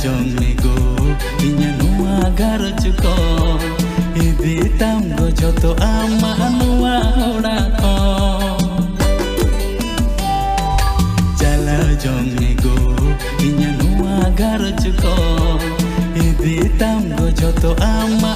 jonge go inya nuwa garoj ko idi tam go joto ama nuwa hora ko jala jonge go inya nuwa garoj ko idi tam go joto ama